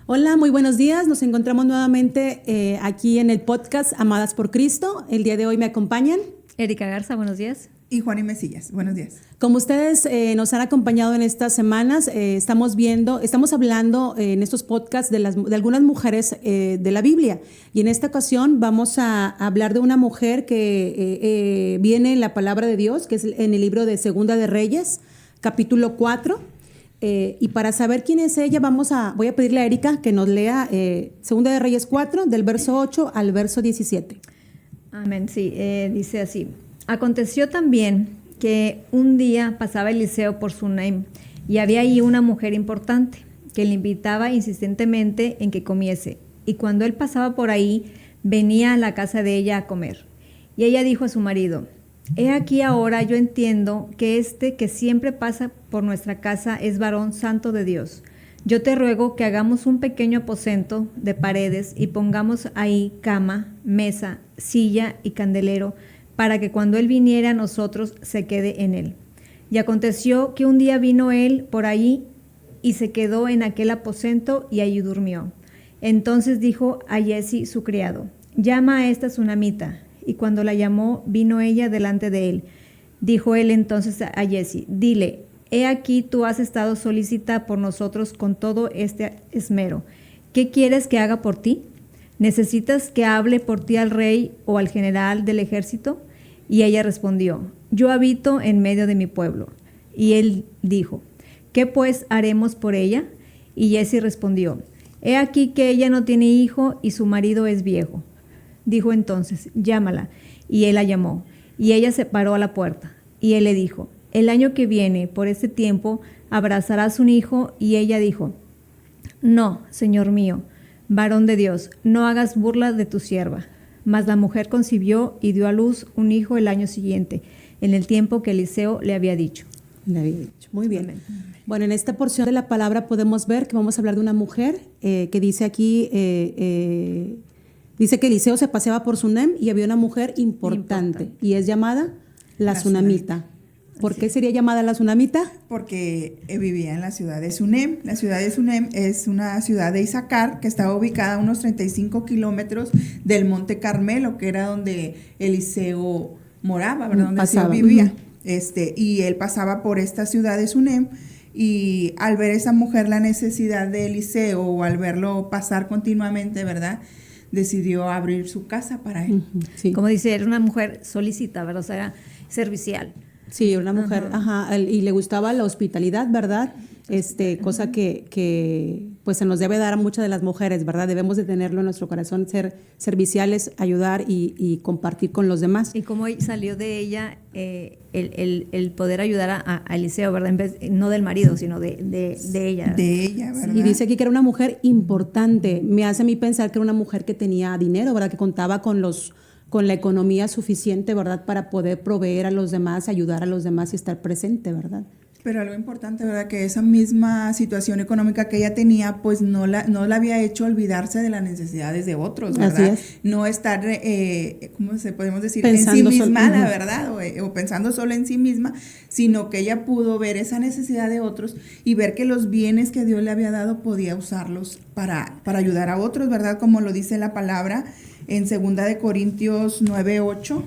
Hola, muy buenos días. Nos encontramos nuevamente aquí en el podcast Amadas por Cristo. El día de hoy me acompañan Erika Garza, buenos días. Y Juan y Mesillas, buenos días. Como ustedes nos han acompañado en estas semanas, estamos hablando en estos podcasts de algunas mujeres de la Biblia. Y en esta ocasión vamos a hablar de una mujer que viene en la palabra de Dios, que es en el libro de Segunda de Reyes, capítulo 4. Y para saber quién es ella, voy a pedirle a Erika que nos lea Segunda de Reyes 4, del verso 8 al verso 17. Amén, sí, dice así. Aconteció también que un día pasaba Eliseo por Sunem y había ahí una mujer importante que le invitaba insistentemente en que comiese. Y cuando él pasaba por ahí, venía a la casa de ella a comer. Y ella dijo a su marido: He aquí ahora yo entiendo que este que siempre pasa por nuestra casa es varón santo de Dios. Yo te ruego que hagamos un pequeño aposento de paredes y pongamos ahí cama, mesa, silla y candelero, para que cuando él viniera a nosotros se quede en él. Y aconteció que un día vino él por ahí y se quedó en aquel aposento y allí durmió. Entonces dijo a Giezi su criado: Llama a esta sunamita. Y cuando la llamó, vino ella delante de él. Dijo él entonces a Giezi: Dile, he aquí tú has estado solícita por nosotros con todo este esmero. ¿Qué quieres que haga por ti? ¿Necesitas que hable por ti al rey o al general del ejército? Y ella respondió: Yo habito en medio de mi pueblo. Y él dijo: ¿Qué pues haremos por ella? Y Giezi respondió: He aquí que ella no tiene hijo y su marido es viejo. Dijo entonces: Llámala. Y él la llamó. Y ella se paró a la puerta. Y él le dijo: El año que viene, por este tiempo, abrazarás un hijo. Y ella dijo: No, señor mío, varón de Dios, no hagas burla de tu sierva. Mas la mujer concibió y dio a luz un hijo el año siguiente, en el tiempo que Eliseo le había dicho. Muy bien. Amén. Bueno, en esta porción de la palabra podemos ver que vamos a hablar de una mujer que dice aquí, dice que Eliseo se paseaba por Sunem y había una mujer importante. Y es llamada la Sunamita. ¿Por qué sería llamada la Sunamita? Porque vivía en la ciudad de Sunem. La ciudad de Sunem es una ciudad de Isaacar que estaba ubicada a unos 35 kilómetros del Monte Carmelo, que era donde Eliseo moraba, ¿verdad? Donde Eliseo vivía. Y él pasaba por esta ciudad de Sunem, y al ver esa mujer la necesidad de Eliseo, o al verlo pasar continuamente, ¿verdad?, decidió abrir su casa para él. Sí. Como dice, era una mujer solícita, ¿verdad? O sea, era servicial. Sí, una mujer, y le gustaba la hospitalidad, ¿verdad? Cosa que pues se nos debe dar a muchas de las mujeres, ¿verdad? Debemos de tenerlo en nuestro corazón, ser serviciales, ayudar y compartir con los demás. Y cómo salió de ella el poder ayudar a Eliseo, ¿verdad? En vez, no del marido, sino de ella. De ella, ¿verdad? Y dice aquí que era una mujer importante. Me hace a mí pensar que era una mujer que tenía dinero, ¿verdad? Que contaba con la economía suficiente, ¿verdad?, para poder proveer a los demás, ayudar a los demás y estar presente, ¿verdad? Pero algo importante, ¿verdad?, que esa misma situación económica que ella tenía, pues no la había hecho olvidarse de las necesidades de otros, ¿verdad? Así es. No estar, ¿cómo se podemos decir? Pensando ensimismada, ¿verdad? O pensando solo en sí misma, sino que ella pudo ver esa necesidad de otros y ver que los bienes que Dios le había dado podía usarlos para ayudar a otros, ¿verdad? Como lo dice la palabra en 2 de Corintios 9:8.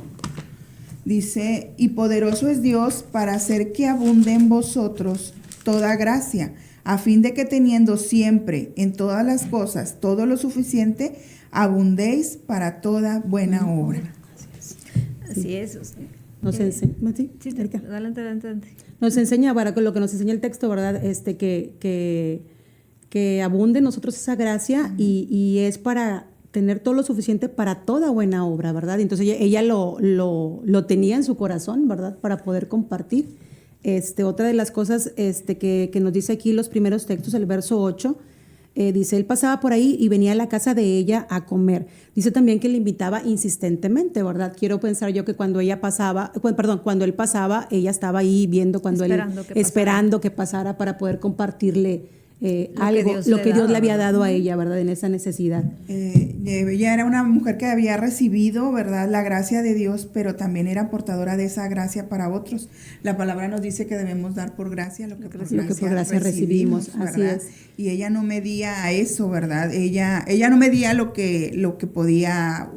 Dice: y poderoso es Dios para hacer que abunde en vosotros toda gracia, a fin de que teniendo siempre en todas las cosas todo lo suficiente, abundéis para toda buena obra. Así es. Nos enseña, ¿sí? Sí, adelante. Nos enseña, bueno, lo que nos enseña el texto, ¿verdad? Que abunde en nosotros esa gracia y es para tener todo lo suficiente para toda buena obra, ¿verdad? Entonces ella lo tenía en su corazón, ¿verdad?, para poder compartir. Otra de las cosas que nos dice aquí los primeros textos, el verso 8, dice: él pasaba por ahí y venía a la casa de ella a comer. Dice también que le invitaba insistentemente, ¿verdad? Quiero pensar yo que cuando él pasaba, ella estaba ahí viendo esperando que pasara para poder compartirle lo que Dios le había dado a ella, ¿verdad? En esa necesidad. Ella era una mujer que había recibido, ¿verdad?, la gracia de Dios, pero también era portadora de esa gracia para otros. La palabra nos dice que debemos dar por gracia lo que por gracia recibimos, ¿verdad? Así es. Y ella no medía a eso, ¿verdad? Ella no medía lo que podía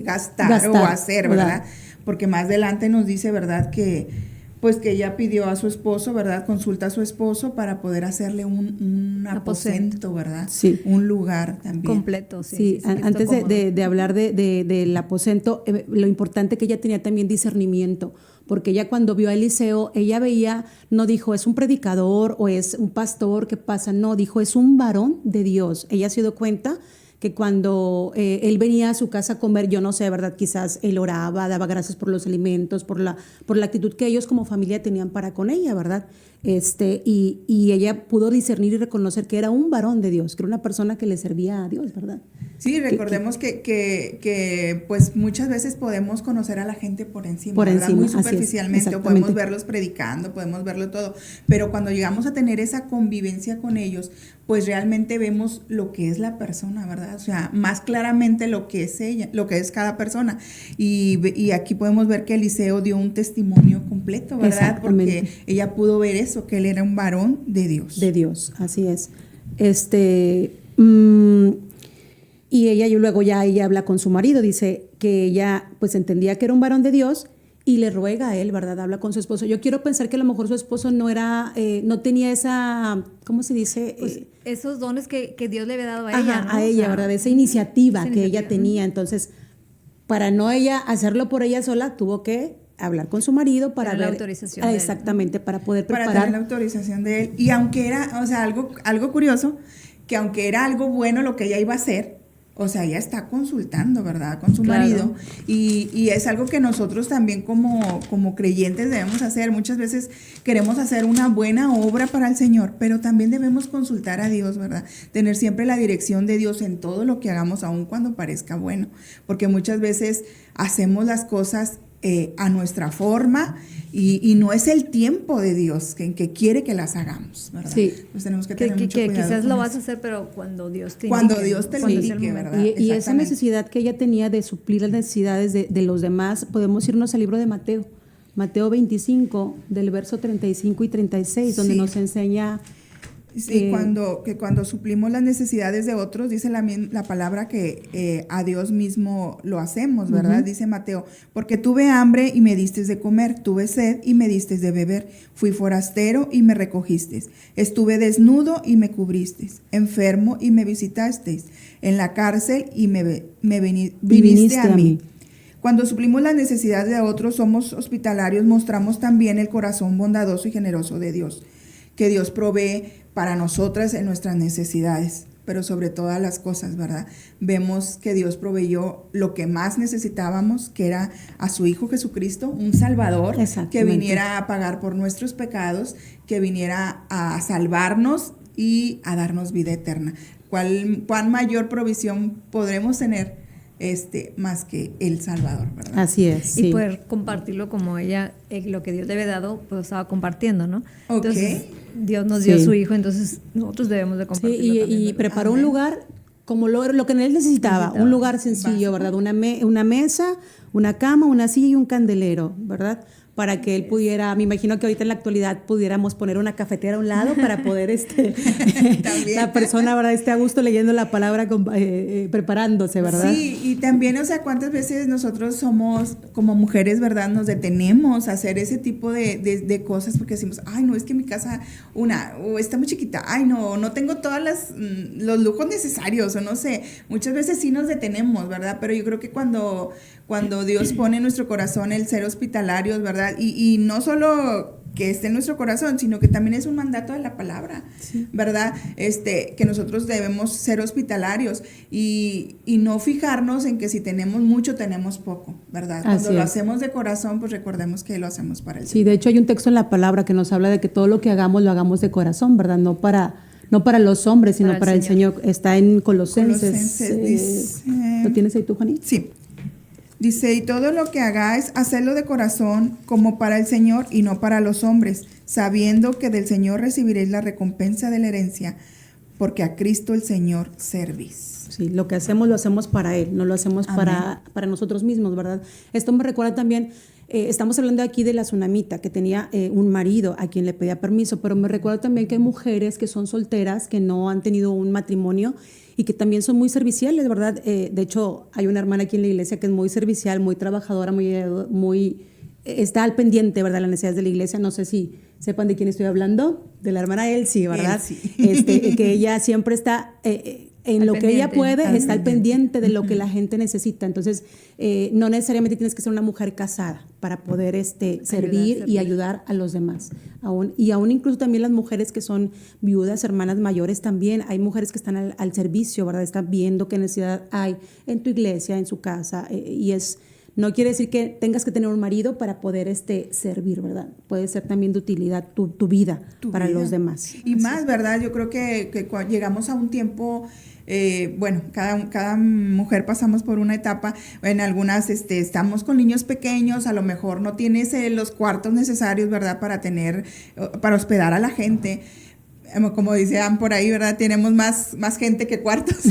gastar o hacer, ¿verdad? Porque más adelante nos dice, ¿verdad?, que pues que ella pidió a su esposo, ¿verdad?, consulta a su esposo para poder hacerle un aposento, ¿verdad? Sí. Un lugar también. Completo, sí. Antes de hablar del aposento, lo importante que ella tenía también discernimiento, porque ella cuando vio a Eliseo, ella veía, no dijo, es un predicador o es un pastor, ¿qué pasa? No, dijo, es un varón de Dios. Ella se dio cuenta que cuando él venía a su casa a comer, yo no sé, ¿verdad? Quizás él oraba, daba gracias por los alimentos, por la actitud que ellos como familia tenían para con ella, ¿verdad? Y ella pudo discernir y reconocer que era un varón de Dios, que era una persona que le servía a Dios, ¿verdad? Sí, recordemos que pues muchas veces podemos conocer a la gente por encima, ¿verdad? Muy superficialmente, o podemos verlos predicando, podemos verlo todo, pero cuando llegamos a tener esa convivencia con ellos, pues realmente vemos lo que es la persona, ¿verdad? O sea, más claramente lo que es ella, lo que es cada persona. Y aquí podemos ver que Eliseo dio un testimonio completo, ¿verdad? Porque ella pudo ver eso, que él era un varón de Dios. De Dios, así es. Y ella habla con su marido, dice que ella pues entendía que era un varón de Dios y le ruega a él, ¿verdad? Habla con su esposo. Yo quiero pensar que a lo mejor su esposo no tenía esa, ¿cómo se dice? Pues esos dones que Dios le había dado a ella, ¿no? A ella, ¿verdad? Esa iniciativa que ella tenía. Entonces, para no ella hacerlo por ella sola, tuvo que hablar con su marido para ver la autorización de exactamente, para poder preparar. Para tener la autorización de él. Y aunque era, o sea, algo curioso, que aunque era algo bueno lo que ella iba a hacer, o sea, ella está consultando, ¿verdad?, con su marido. Y es algo que nosotros también como creyentes debemos hacer. Muchas veces queremos hacer una buena obra para el Señor, pero también debemos consultar a Dios, ¿verdad? Tener siempre la dirección de Dios en todo lo que hagamos, aun cuando parezca bueno. Porque muchas veces hacemos las cosas a nuestra forma y no es el tiempo de Dios en que quiere que las hagamos, ¿verdad? Sí. Pues tenemos que tener mucho cuidado quizás lo vas eso. a hacer, pero cuando Dios te Cuando indique, Dios te lo indique, ¿verdad? Y esa necesidad que ella tenía de suplir las necesidades de los demás, podemos irnos al libro de Mateo 25, del verso 35 y 36, donde nos enseña. Sí, cuando suplimos las necesidades de otros, dice la palabra que a Dios mismo lo hacemos, ¿verdad? Uh-huh. Dice Mateo, porque tuve hambre y me diste de comer, tuve sed y me diste de beber, fui forastero y me recogiste, estuve desnudo y me cubriste, enfermo y me visitasteis, en la cárcel y viniste a mí. Cuando suplimos las necesidades de otros, somos hospitalarios, mostramos también el corazón bondadoso y generoso de Dios, que Dios provee para nosotras en nuestras necesidades, pero sobre todas las cosas, ¿verdad? Vemos que Dios proveyó lo que más necesitábamos, que era a su Hijo Jesucristo, un Salvador, que viniera a pagar por nuestros pecados, que viniera a salvarnos y a darnos vida eterna. ¿Cuán mayor provisión podremos tener más que el Salvador, ¿verdad? Así es. Y poder compartirlo como ella, lo que Dios le había dado, pues estaba compartiendo, ¿no? Entonces, Dios nos dio su Hijo, entonces nosotros debemos de compartirlo también, y preparó un lugar como lo que él necesitaba, un lugar sencillo, ¿verdad? Una mesa, una cama, una silla y un candelero, ¿verdad? Para que él pudiera, me imagino que ahorita en la actualidad pudiéramos poner una cafetera a un lado para poder la persona, ¿verdad?, esté a gusto leyendo la palabra, preparándose, ¿verdad? Sí, y también, o sea, cuántas veces nosotros somos como mujeres, ¿verdad?, nos detenemos a hacer ese tipo de cosas porque decimos, ay, no, es que mi casa, está muy chiquita, ay, no tengo todos los lujos necesarios, o no sé, muchas veces sí nos detenemos, ¿verdad? Pero yo creo que cuando Dios pone en nuestro corazón el ser hospitalarios, ¿verdad? Y no solo que esté en nuestro corazón, sino que también es un mandato de la palabra, ¿verdad? Que nosotros debemos ser hospitalarios y no fijarnos en que si tenemos mucho, tenemos poco, ¿verdad? Cuando lo hacemos de corazón, pues recordemos que lo hacemos para el Señor. Sí, de hecho hay un texto en la palabra que nos habla de que todo lo que hagamos, lo hagamos de corazón, ¿verdad? No para los hombres, sino para el Señor. Está en Colosenses. Dice, ¿Lo tienes ahí tú, Juanita? Sí. Dice, y todo lo que hagáis, hacedlo de corazón como para el Señor y no para los hombres, sabiendo que del Señor recibiréis la recompensa de la herencia, porque a Cristo el Señor servís. Sí, lo que hacemos lo hacemos para Él, no lo hacemos para nosotros mismos, ¿verdad? Esto me recuerda también, estamos hablando aquí de la tsunamita, que tenía un marido a quien le pedía permiso, pero me recuerda también que hay mujeres que son solteras, que no han tenido un matrimonio y que también son muy serviciales, ¿verdad? De hecho, hay una hermana aquí en la iglesia que es muy servicial, muy trabajadora, muy está al pendiente, ¿verdad?, las necesidades de la iglesia. No sé si sepan de quién estoy hablando, de la hermana Elsie, ¿verdad? Elsie. Que ella siempre está en lo que ella puede, está al pendiente de lo que la gente necesita. Entonces, no necesariamente tienes que ser una mujer casada para poder servir y ayudar a los demás. Aún incluso también las mujeres que son viudas, hermanas mayores también. Hay mujeres que están al servicio, ¿verdad? Están viendo qué necesidad hay en tu iglesia, en su casa, no quiere decir que tengas que tener un marido para poder servir, ¿verdad? Puede ser también de utilidad tu vida para los demás. Y así más, ¿verdad? Yo creo que cuando llegamos a un tiempo, bueno, cada mujer pasamos por una etapa, en algunas estamos con niños pequeños, a lo mejor no tienes los cuartos necesarios, ¿verdad? Para hospedar a la gente. Como decían por ahí, ¿verdad? Tenemos más gente que cuartos,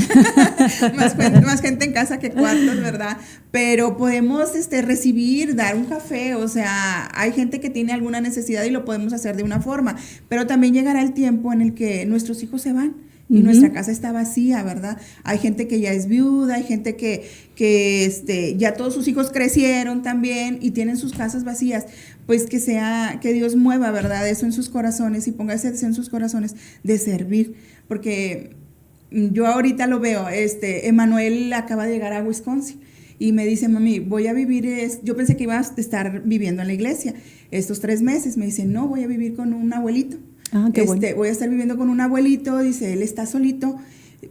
más gente en casa que cuartos, ¿verdad? Pero podemos recibir, dar un café, o sea, hay gente que tiene alguna necesidad y lo podemos hacer de una forma, pero también llegará el tiempo en el que nuestros hijos se van y nuestra casa está vacía, ¿verdad? Hay gente que ya es viuda, hay gente que ya todos sus hijos crecieron también y tienen sus casas vacías. Pues que Dios mueva, ¿verdad? Eso en sus corazones y ponga ese deseo en sus corazones de servir, porque yo ahorita lo veo, Emanuel acaba de llegar a Wisconsin y me dice, mami, voy a vivir, yo pensé que iba a estar viviendo en la iglesia estos 3 meses, me dice, no, voy a vivir con un abuelito. Qué bueno. Voy a estar viviendo con un abuelito, dice, él está solito,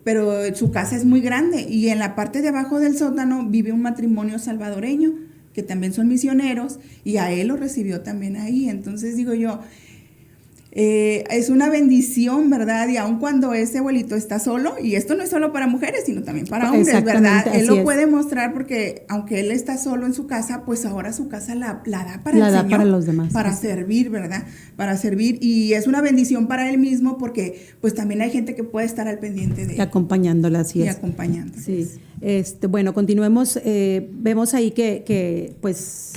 pero su casa es muy grande y en la parte de abajo del sótano vive un matrimonio salvadoreño que también son misioneros y a él lo recibió también ahí. Entonces digo yo, es una bendición, ¿verdad? Y aun cuando ese abuelito está solo, y esto no es solo para mujeres, sino también para hombres, ¿verdad? Él lo puede mostrar porque aunque él está solo en su casa, pues ahora su casa la da para el Señor, para los demás. Para servir, ¿verdad? Para servir, y es una bendición para él mismo porque pues también hay gente que puede estar al pendiente de él. Y acompañándola, así es. Y acompañándola. Sí. Bueno, continuemos. Vemos ahí que pues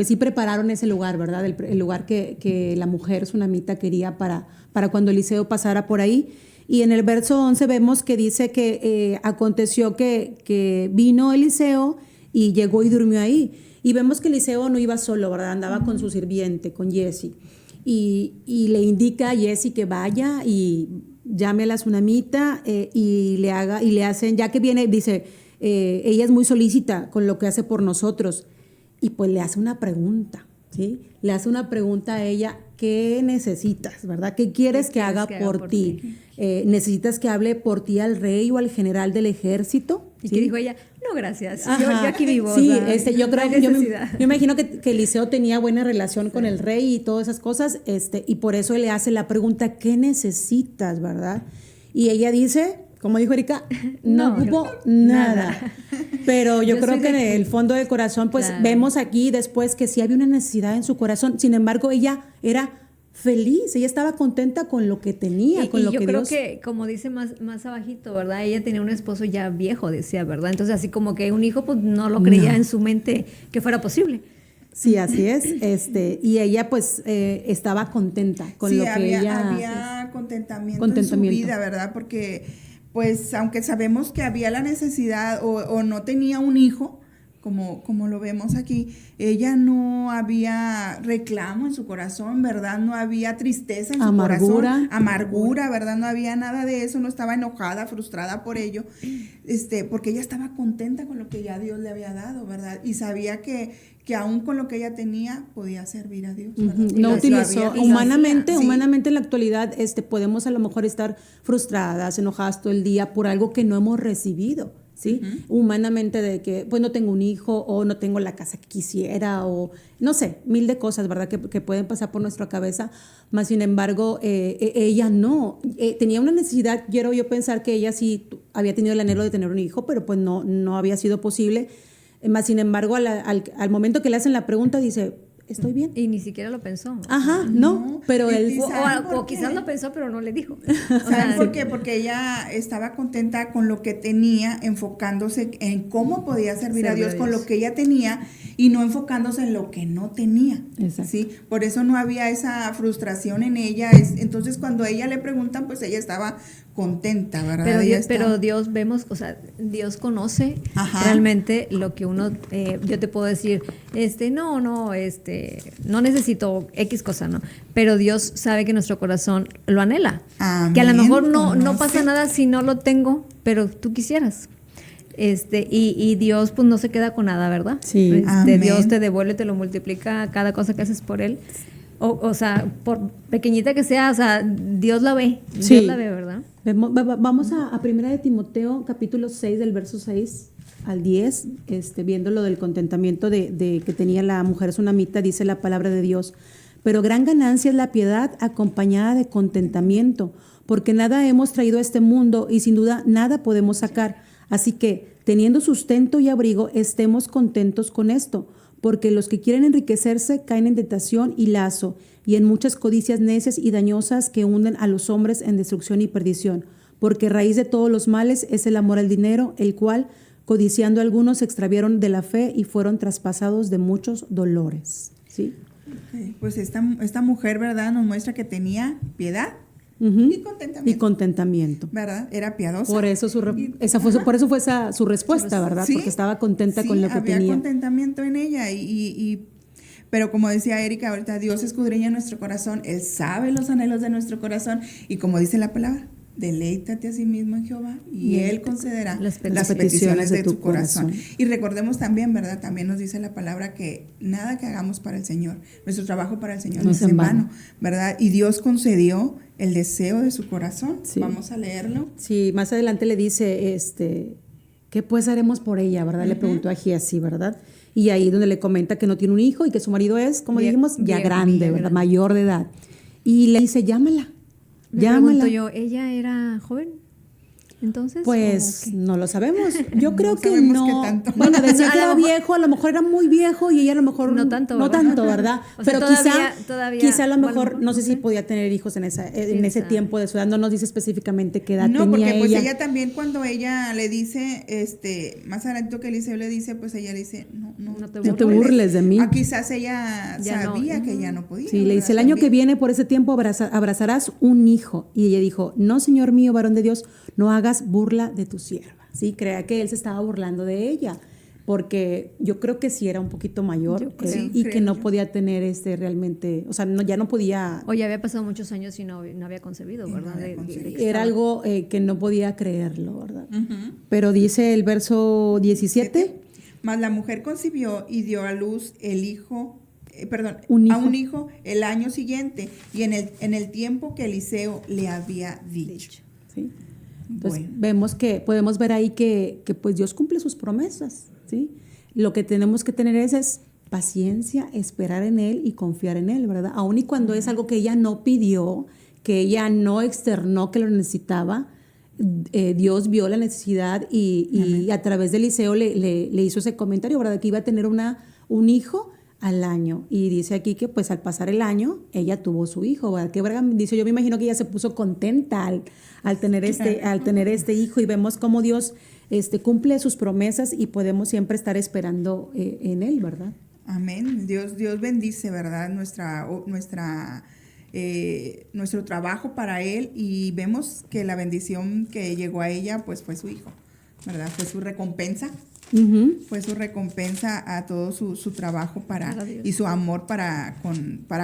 sí prepararon ese lugar, ¿verdad? El lugar que la mujer tsunamita quería para cuando Eliseo pasara por ahí. Y en el verso 11 vemos que dice que aconteció que vino Eliseo y llegó y durmió ahí. Y vemos que Eliseo no iba solo, ¿verdad? Andaba con su sirviente, con Giesi. Y le indica a Giesi que vaya y llame a la tsunamita y le hacen, ya que viene, dice, ella es muy solícita con lo que hace por nosotros. Y pues le hace una pregunta, ¿sí? Le hace una pregunta a ella, ¿qué necesitas, verdad? ¿Qué quieres que haga por ti? ¿Necesitas que hable por ti al rey o al general del ejército? Y ¿sí? que dijo ella, no, gracias, yo aquí vivo. Sí, o sea, yo creo, yo me imagino que Eliseo tenía buena relación con el rey y todas esas cosas, y por eso le hace la pregunta, ¿qué necesitas, verdad? Y ella dice, como dijo Erika, no hubo nada. Pero yo creo que en el fondo del corazón, pues vemos aquí después que sí había una necesidad en su corazón. Sin embargo, ella era feliz, ella estaba contenta con lo que tenía, con lo que Dios... Yo creo que, como dice más abajito, ¿verdad? Ella tenía un esposo ya viejo, decía, ¿verdad? Entonces, así como que un hijo, pues no lo creía en su mente que fuera posible. Sí, así es. Y ella pues estaba contenta con lo que ella... había contentamiento en su vida, ¿verdad? Porque pues aunque sabemos que había la necesidad o no tenía un hijo, como lo vemos aquí, ella no había reclamo en su corazón, ¿verdad? No había tristeza en su corazón, amargura, ¿verdad? No había nada de eso, no estaba enojada, frustrada por ello, porque ella estaba contenta con lo que ya Dios le había dado, ¿verdad? Y sabía que aún con lo que ella tenía podía servir a Dios, ¿verdad? No utilizó humanamente en la actualidad podemos a lo mejor estar frustradas, enojadas todo el día por algo que no hemos recibido, ¿sí? Humanamente, de que pues no tengo un hijo o no tengo la casa que quisiera o no sé, mil de cosas, ¿verdad? Que pueden pasar por nuestra cabeza, más sin embargo ella no, tenía una necesidad. Quiero yo pensar que ella sí había tenido el anhelo de tener un hijo, pero pues no había sido posible. Más sin embargo, al momento que le hacen la pregunta, dice, estoy bien. Y ni siquiera lo pensó. Ajá, no, pero él... O quizás lo pensó, pero no le dijo. ¿Saben por qué? Porque ella estaba contenta con lo que tenía, enfocándose en cómo podía servir a Dios con lo que ella tenía y no enfocándose en lo que no tenía. Exacto. ¿Sí? Por eso no había esa frustración en ella. Entonces, cuando a ella le preguntan, pues ella estaba contenta, ¿verdad? Pero Dios vemos, o sea, Dios conoce realmente lo que uno, yo te puedo decir, no necesito X cosa, ¿no? Pero Dios sabe que nuestro corazón lo anhela. Amén. Que a lo mejor no pasa nada si no lo tengo, pero tú quisieras. Y Dios pues no se queda con nada, ¿verdad? Sí. Dios te devuelve, te lo multiplica cada cosa que haces por Él. O sea, por pequeñita que sea, o sea, Dios la ve. Sí. Dios la ve, ¿verdad? Vamos a Primera de Timoteo, capítulo 6, del verso 6 al 10, viendo lo del contentamiento de que tenía la mujer sunamita, dice la palabra de Dios. Pero gran ganancia es la piedad acompañada de contentamiento, porque nada hemos traído a este mundo y sin duda nada podemos sacar. Así que, teniendo sustento y abrigo, estemos contentos con esto, porque los que quieren enriquecerse caen en tentación y lazo, y en muchas codicias necias y dañosas que hunden a los hombres en destrucción y perdición. Porque raíz de todos los males es el amor al dinero, el cual, codiciando algunos, se extraviaron de la fe y fueron traspasados de muchos dolores. ¿Sí? Okay. Pues esta mujer, ¿verdad?, nos muestra que tenía piedad. Y contentamiento. ¿Verdad? Era piadosa. Por eso por eso fue su respuesta, ¿verdad? Sí, porque estaba contenta con lo que tenía. Había contentamiento en ella pero como decía Erika ahorita, Dios escudriña nuestro corazón, Él sabe los anhelos de nuestro corazón y como dice la palabra, deleítate a sí mismo en Jehová y Él concederá las peticiones de tu corazón. Y recordemos también, ¿verdad? También nos dice la palabra que nada que hagamos para el Señor, nuestro trabajo para el Señor no es en vano, ¿verdad? Y Dios concedió el deseo de su corazón. Sí. Vamos a leerlo. Sí, más adelante le dice, ¿qué pues haremos por ella, verdad? Le preguntó a Giesi, ¿verdad? Y ahí donde le comenta que no tiene un hijo y que su marido es, como dijimos, ya grande, ¿verdad? Mayor de edad. Y le dice, llámala. Me pregunto yo, ¿ella era joven? Entonces, pues no lo sabemos. Yo creo que no. Bueno, decía que era viejo, a lo mejor era muy viejo y ella a lo mejor no tanto, ¿verdad? Pero quizá a lo mejor, no sé si podía tener hijos en ese tiempo de su edad. No nos dice específicamente qué edad tenía ella. No, porque pues ella también cuando ella le dice, más adelante que Eliseo le dice, pues ella le dice, no te burles de mí. Quizás ella sabía que ella no podía. Sí, le dice, el año que viene por ese tiempo abrazarás un hijo. Y ella dijo, no, Señor mío, varón de Dios, no hagas burla de tu sierva. Sí, crea que él se estaba burlando de ella, porque yo creo que sí era un poquito mayor y que no podía tener realmente, o sea, ya no podía. O ya había pasado muchos años y no había concebido, ¿verdad? Era algo que no podía creerlo, ¿verdad? Pero dice el verso 17. Mas la mujer concibió y dio a luz el hijo. Un hijo el año siguiente y en el tiempo que Eliseo le había dicho. ¿Sí? Entonces podemos ver ahí que pues Dios cumple sus promesas, ¿sí? Lo que tenemos que tener es paciencia, esperar en Él y confiar en Él, ¿verdad? Aun y cuando es algo que ella no pidió, que ella no externó que lo necesitaba, Dios vio la necesidad y a través de Eliseo le hizo ese comentario, ¿verdad? Que iba a tener un hijo al año. Y dice aquí que pues al pasar el año, ella tuvo su hijo, ¿verdad? Que dice, yo me imagino que ella se puso contenta al tener este hijo y vemos cómo Dios cumple sus promesas y podemos siempre estar esperando en Él, ¿verdad? Amén. Dios bendice, ¿verdad? Nuestro trabajo para Él y vemos que la bendición que llegó a ella pues fue su hijo, ¿verdad? Fue su recompensa. Fue su recompensa a todo su trabajo y su amor para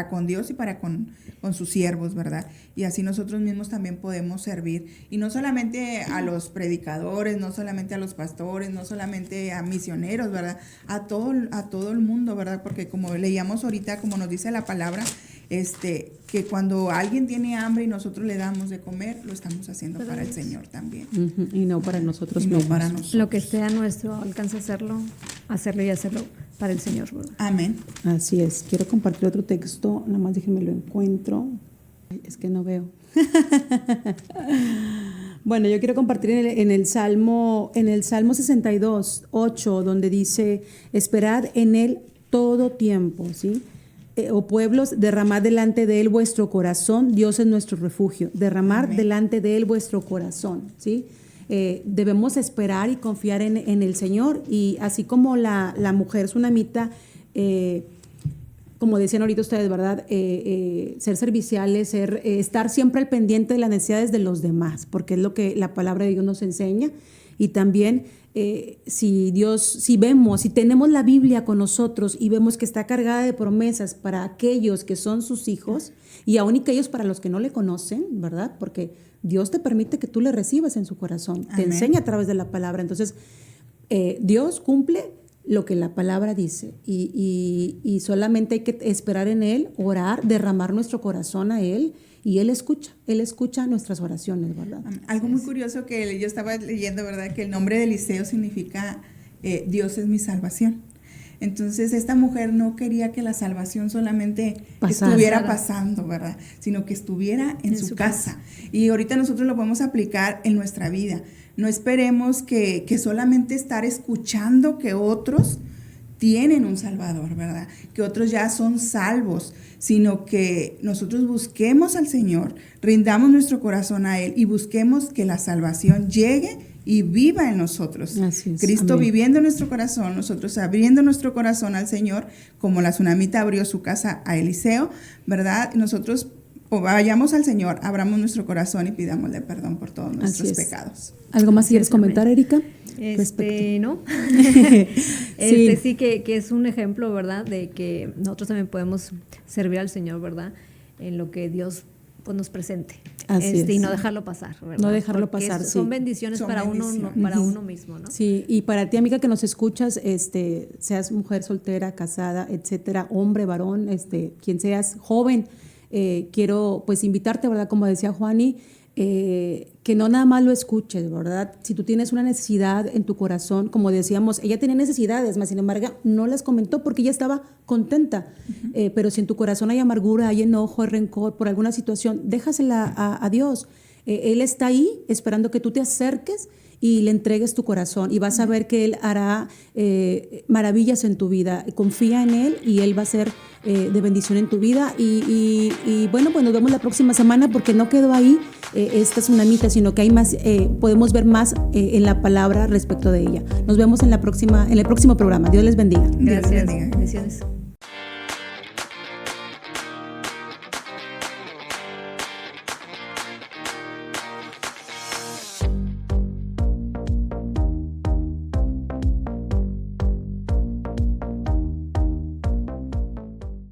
con Dios y para con sus siervos, ¿verdad? Y así nosotros mismos también podemos servir. Y no solamente a los predicadores, no solamente a los pastores, no solamente a misioneros, ¿verdad? A todo el mundo, ¿verdad? Porque como leíamos ahorita, como nos dice la palabra, que cuando alguien tiene hambre y nosotros le damos de comer, lo estamos haciendo para el Señor también. Y no para nosotros mismos. Lo que esté a nuestro alcance hacerlo para el Señor, ¿verdad? Amén. Así es. Quiero compartir otro texto, nada más déjenme lo encuentro. Es que no veo. Bueno, yo quiero compartir en el Salmo 62, 8, donde dice, esperad en él todo tiempo, ¿sí? Oh pueblos, derramad delante de él vuestro corazón, Dios es nuestro refugio, derramar Amén. delante de él vuestro corazón, ¿sí? Debemos esperar y confiar en el Señor, y así como la mujer sunamita, como decían ahorita ustedes, ¿verdad? Ser serviciales, estar siempre al pendiente de las necesidades de los demás, porque es lo que la palabra de Dios nos enseña. Y también si tenemos la Biblia con nosotros y vemos que está cargada de promesas para aquellos que son sus hijos, y aún aquellos para los que no le conocen, ¿verdad? Porque Dios te permite que tú le recibas en su corazón, te Amén. enseña a través de la palabra. Entonces, Dios cumple lo que la palabra dice, y solamente hay que esperar en Él, orar, derramar nuestro corazón a Él, y Él escucha nuestras oraciones, ¿verdad? Algo muy curioso que yo estaba leyendo, ¿verdad? Que el nombre de Eliseo significa Dios es mi salvación. Entonces esta mujer no quería que la salvación solamente estuviera pasando, ¿verdad? Sino que estuviera en su casa. Y ahorita nosotros lo podemos aplicar en nuestra vida. No esperemos que solamente estar escuchando que otros tienen un Salvador, ¿verdad? Que otros ya son salvos, sino que nosotros busquemos al Señor, rindamos nuestro corazón a Él y busquemos que la salvación llegue y viva en nosotros. Así es. Cristo Amén. viviendo en nuestro corazón, nosotros abriendo nuestro corazón al Señor, como la sunamita abrió su casa a Eliseo, ¿verdad? Nosotros vayamos al Señor, abramos nuestro corazón y pidámosle perdón por todos nuestros pecados. ¿Algo más quieres comentar, Erika? No. Sí, que es un ejemplo, ¿verdad? De que nosotros también podemos servir al Señor, ¿verdad? En lo que Dios pues, nos presente. Así es. Y no dejarlo pasar, ¿verdad? No dejarlo porque pasar, son sí. bendiciones Son para bendiciones. para uno mismo, ¿no? Sí, y para ti, amiga, que nos escuchas, seas mujer soltera, casada, etcétera, hombre, varón, quien seas, joven, quiero pues invitarte, ¿verdad? Como decía Juani, que no nada más lo escuches, ¿verdad? Si tú tienes una necesidad en tu corazón, como decíamos, ella tenía necesidades, mas sin embargo no las comentó porque ella estaba contenta. Pero si en tu corazón hay amargura, hay enojo, hay rencor por alguna situación, déjasela a Dios. Él está ahí esperando que tú te acerques y le entregues tu corazón, y vas a ver que Él hará maravillas en tu vida. Confía en Él y Él va a ser de bendición en tu vida. Y bueno, pues nos vemos la próxima semana, porque no quedó ahí esta tsunamita, sino que hay más, podemos ver más en la palabra respecto de ella. Nos vemos en el próximo programa. Dios les bendiga. Dios les Gracias. bendiga. Bendiciones.